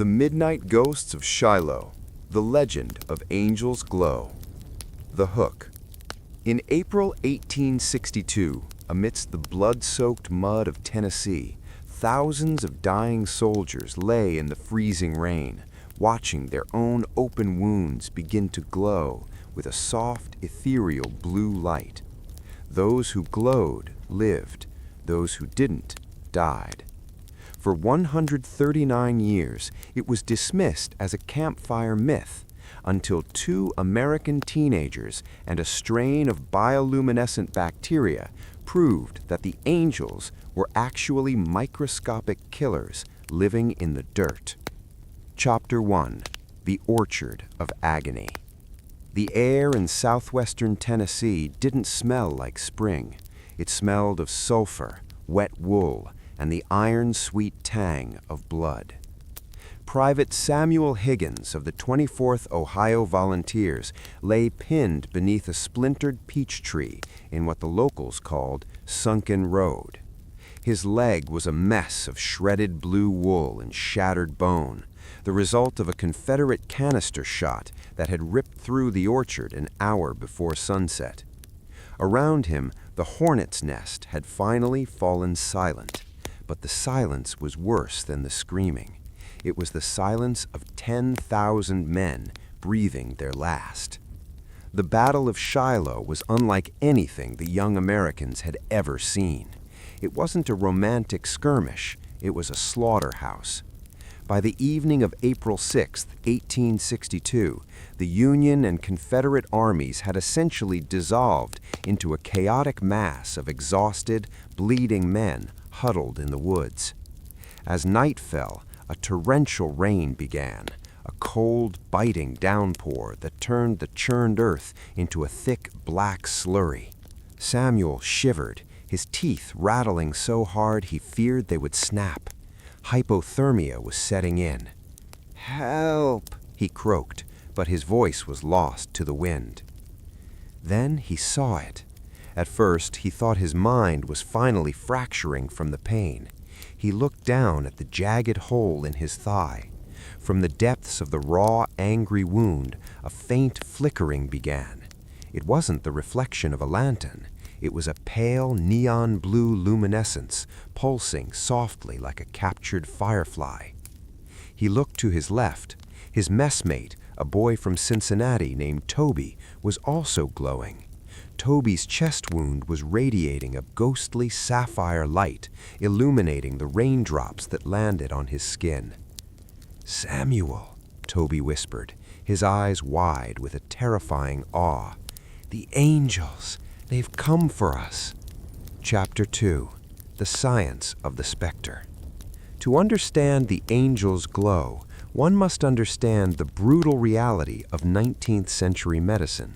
The Midnight Ghosts of Shiloh, The Legend of Angels Glow. The Hook. In April 1862, amidst the blood-soaked mud of Tennessee, thousands of dying soldiers lay in the freezing rain, watching their own open wounds begin to glow with a soft, ethereal blue light. Those who glowed lived, those who didn't died. For 139 years, it was dismissed as a campfire myth until two American teenagers and a strain of bioluminescent bacteria proved that the angels were actually microscopic killers living in the dirt. Chapter 1. The Orchard of Agony. The air in southwestern Tennessee didn't smell like spring. It smelled of sulfur, wet wool, and the iron-sweet tang of blood. Private Samuel Higgins of the 24th Ohio Volunteers lay pinned beneath a splintered peach tree in what the locals called Sunken Road. His leg was a mess of shredded blue wool and shattered bone, the result of a Confederate canister shot that had ripped through the orchard an hour before sunset. Around him, the hornet's nest had finally fallen silent. But the silence was worse than the screaming. It was the silence of 10,000 men breathing their last. The Battle of Shiloh was unlike anything the young Americans had ever seen. It wasn't a romantic skirmish, it was a slaughterhouse. By the evening of April 6, 1862, the Union and Confederate armies had essentially dissolved into a chaotic mass of exhausted, bleeding men huddled in the woods. As night fell, a torrential rain began, a cold, biting downpour that turned the churned earth into a thick, black slurry. Samuel shivered, his teeth rattling so hard he feared they would snap. Hypothermia was setting in. "Help!" he croaked, but his voice was lost to the wind. Then he saw it. At first, he thought his mind was finally fracturing from the pain. He looked down at the jagged hole in his thigh. From the depths of the raw, angry wound, a faint flickering began. It wasn't the reflection of a lantern. It was a pale, neon blue luminescence, pulsing softly like a captured firefly. He looked to his left. His messmate, a boy from Cincinnati named Toby, was also glowing. Toby's chest wound was radiating a ghostly sapphire light, illuminating the raindrops that landed on his skin. "Samuel," Toby whispered, his eyes wide with a terrifying awe. "The angels, they've come for us." Chapter 2. The Science of the Spectre. To understand the angel's glow, one must understand the brutal reality of 19th century medicine.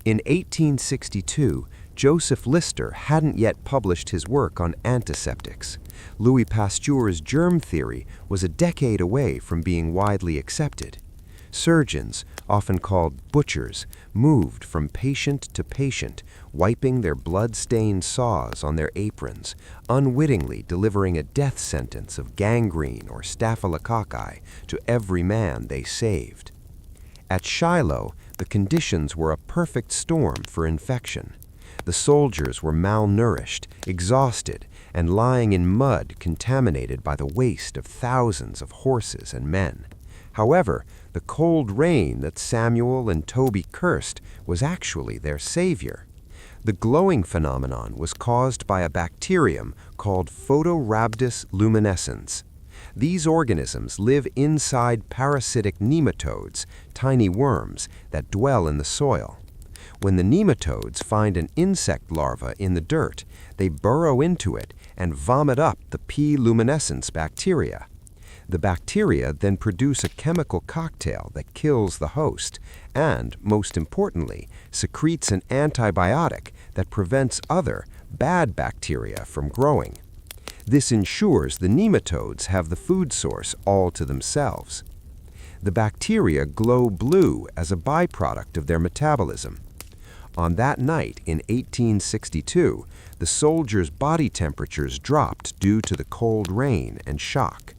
In 1862, Joseph Lister hadn't yet published his work on antiseptics. Louis Pasteur's germ theory was a decade away from being widely accepted. Surgeons, often called butchers, moved from patient to patient, wiping their blood-stained saws on their aprons, unwittingly delivering a death sentence of gangrene or staphylococci to every man they saved. At Shiloh, the conditions were a perfect storm for infection. The soldiers were malnourished, exhausted, and lying in mud contaminated by the waste of thousands of horses and men. However, the cold rain that Samuel and Toby cursed was actually their savior. The glowing phenomenon was caused by a bacterium called Photorhabdus luminescens. These organisms live inside parasitic nematodes, tiny worms that dwell in the soil. When the nematodes find an insect larva in the dirt, they burrow into it and vomit up the P. luminescens bacteria. The bacteria then produce a chemical cocktail that kills the host and, most importantly, secretes an antibiotic that prevents other, bad bacteria from growing. This ensures the nematodes have the food source all to themselves. The bacteria glow blue as a byproduct of their metabolism. On that night in 1862, the soldiers' body temperatures dropped due to the cold rain and shock.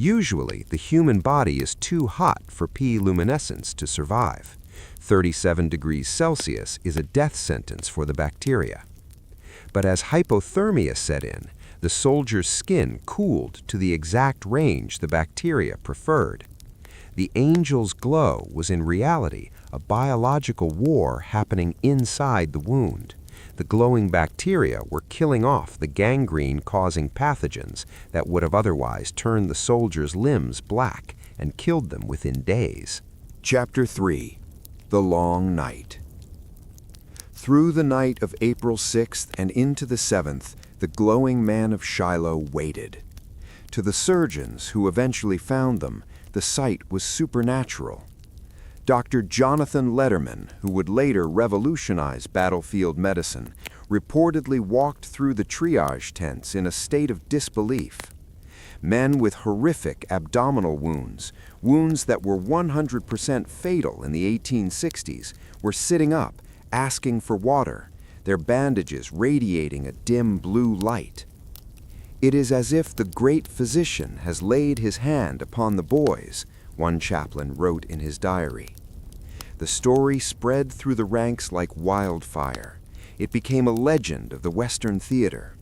Usually, the human body is too hot for P luminescence to survive. 37 degrees Celsius is a death sentence for the bacteria. But as hypothermia set in, the soldier's skin cooled to the exact range the bacteria preferred. The angel's glow was in reality a biological war happening inside the wound. The glowing bacteria were killing off the gangrene-causing pathogens that would have otherwise turned the soldier's limbs black and killed them within days. Chapter 3. The Long Night. Through the night of April 6th and into the 7th, the glowing man of Shiloh waited. To the surgeons who eventually found them, the sight was supernatural. Dr. Jonathan Letterman, who would later revolutionize battlefield medicine, reportedly walked through the triage tents in a state of disbelief. Men with horrific abdominal wounds, wounds that were 100% fatal in the 1860s, were sitting up, asking for water, their bandages radiating a dim blue light. "It is as if the great physician has laid his hand upon the boys," one chaplain wrote in his diary. The story spread through the ranks like wildfire. It became a legend of the Western theater.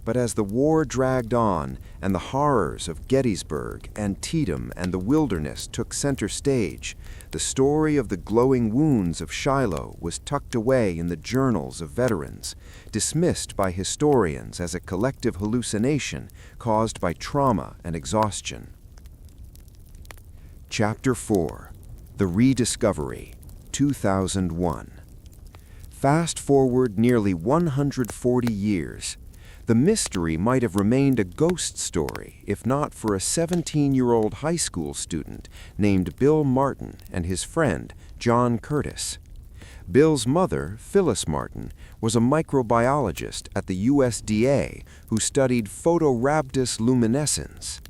But as the war dragged on and the horrors of Gettysburg, Antietam, and the Wilderness took center stage, the story of the glowing wounds of Shiloh was tucked away in the journals of veterans, dismissed by historians as a collective hallucination caused by trauma and exhaustion. Chapter 4. The Rediscovery, 2001. Fast forward nearly 140 years. The mystery might have remained a ghost story if not for a 17-year-old high school student named Bill Martin and his friend, John Curtis. Bill's mother, Phyllis Martin, was a microbiologist at the USDA who studied Photorhabdus luminescens.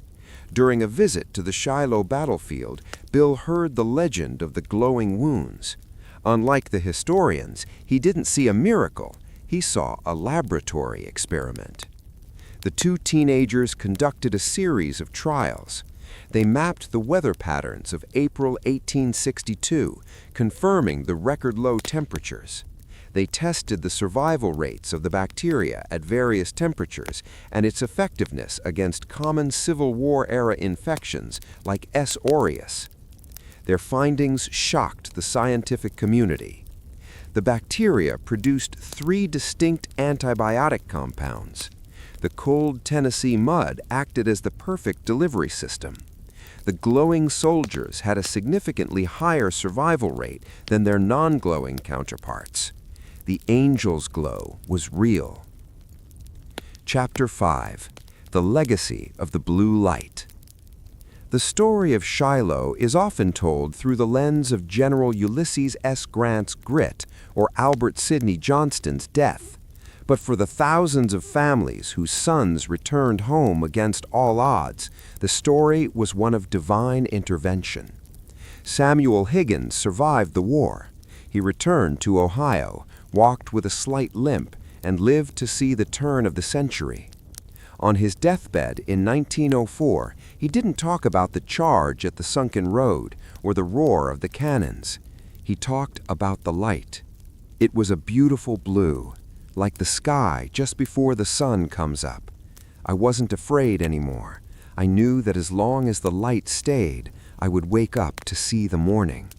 During a visit to the Shiloh battlefield, Bill heard the legend of the glowing wounds. Unlike the historians, he didn't see a miracle. He saw a laboratory experiment. The two teenagers conducted a series of trials. They mapped the weather patterns of April 1862, confirming the record-low temperatures. They tested the survival rates of the bacteria at various temperatures and its effectiveness against common Civil War-era infections like S. aureus. Their findings shocked the scientific community. The bacteria produced 3 distinct antibiotic compounds. The cold Tennessee mud acted as the perfect delivery system. The glowing soldiers had a significantly higher survival rate than their non-glowing counterparts. The angel's glow was real. Chapter 5. The Legacy of the Blue Light. The story of Shiloh is often told through the lens of General Ulysses S. Grant's grit or Albert Sidney Johnston's death. But for the thousands of families whose sons returned home against all odds, the story was one of divine intervention. Samuel Higgins survived the war. He returned to Ohio, walked with a slight limp, and lived to see the turn of the century. On his deathbed in 1904, he didn't talk about the charge at the sunken road or the roar of the cannons. He talked about the light. It was a beautiful blue, like the sky just before the sun comes up. I wasn't afraid anymore. I knew that as long as the light stayed, I would wake up to see the morning.